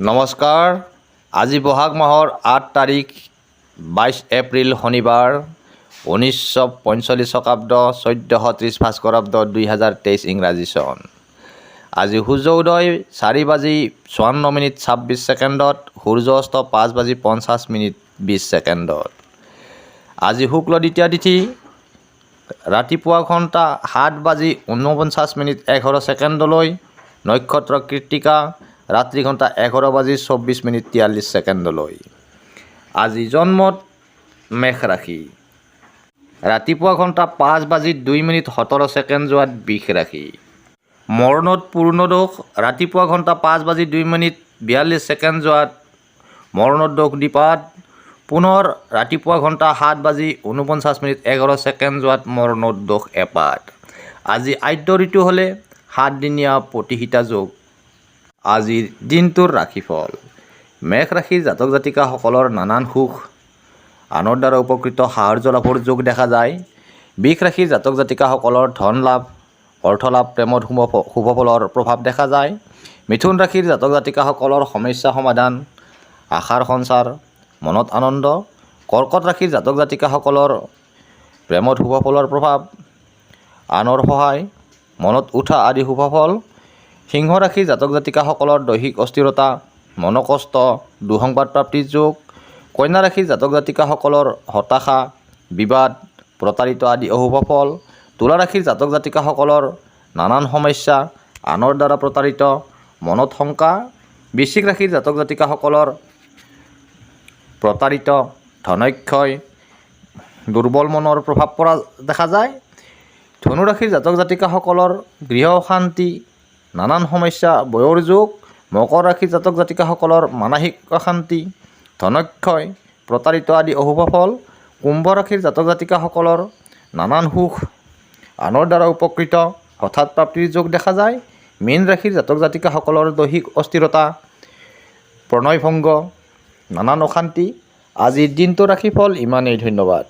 নমস্কাৰ, আজি বহাগ মাহৰ ৮ তাৰিখ ২২ এপ্ৰিল শনিবাৰ ১৯৪৫ শকাব্দ ১৪৩০ ভাস্কৰাব্দ ২০২৩ ইংৰাজী চন। আজি সূৰ্য উদয় ৪:৫৪:২৬ সূৰ্য অস্ত ৫:৫০:২০। আজি শুক্ল দ্বিতীয়া তিথি, ৰাতিপুৱা ঘণ্টা ৭:৪৯:১১ নক্ষত্ৰ কৃত্তিকা, ৰাত্ৰি ঘণ্টা ১১:২৪:৪৩। আজি জন্মত মেষ ৰাশি, ৰাতিপুৱা ঘণ্টা ৫:০২:১৭ বৃষ ৰাশি। মৰণত পূৰ্ণদোষ, ৰাতিপুৱা ঘণ্টা ৫:০২:৪২ মৰণত দোষ দ্বিপাদ, পুনৰ ৰাতিপুৱা ঘণ্টা ৭:৪৯:১১ মৰণত দোষ এপাদ। আজি আদ্য ঋতু হ'লে ৭ দিনীয়া প্ৰতিহিতা যোগ। আজিৰ দিনটোৰ ৰাশিফল। মেষ ৰাশিৰ জাতক জাতিকাসকলৰ নানান সুখ, আনৰ দ্বাৰা উপকৃত সাহাৰ্য লাভৰ যোগ দেখা যায়। বৃষ ৰাশিৰ জাতক জাতিকাসকলৰ ধন লাভ, অৰ্থ লাভ, প্ৰেমত শুভ ফলৰ প্ৰভাৱ দেখা যায়। মিথুন ৰাশিৰ জাতক জাতিকাসকলৰ সমস্যা সমাধান, আশাৰ সঞ্চাৰ, মনত আনন্দ। কৰ্কট ৰাশিৰ জাতক জাতিকাসকলৰ প্ৰেমত শুভ ফলৰ প্ৰভাৱ, আনৰ সহায়, মনত উঠা আদি শুভ ফল। সিংহ ৰাশিৰ জাতক জাতিকাসকলৰ দৈহিক অস্থিৰতা, মনকষ্ট, দুঃসংবাদ প্ৰাপ্তিৰ যোগ। কন্যা ৰাশিৰ জাতক জাতিকাসকলৰ হতাশা, বিবাদ, প্ৰতাৰিত আদি অশুভ ফল। তুলা ৰাশিৰ জাতক জাতিকাসকলৰ নানান সমস্যা, আনৰ দ্বাৰা প্ৰতাৰিত, মনত শংকা। বৃশ্চিক ৰাশিৰ জাতক জাতিকাসকলৰ প্ৰতাৰিত, ধনক্ষয়, দুৰ্বল মনৰ প্ৰভাৱ পৰা দেখা যায়। ধনু ৰাশিৰ জাতক জাতিকাসকলৰ গৃহ অশান্তি, নানান সমস্যা, বয়ৰ যোগ। মকৰ ৰাশিৰ জাতক জাতিকাসকলৰ মানসিক অশান্তি, ধনক্ষয়, প্ৰতাৰিত আদি অশুভ ফল। কুম্ভ ৰাশিৰ জাতক জাতিকাসকলৰ নানান সুখ, আনৰ দ্বাৰা উপকৃত, হঠাৎ প্ৰাপ্তিৰ যোগ দেখা যায়। মীন ৰাশিৰ জাতক জাতিকাসকলৰ দৈহিক অস্থিৰতা, প্ৰণয়ভংগ, নানান অশান্তি। আজিৰ দিনটোৰ ৰাশিফল ইমানেই। ধন্যবাদ।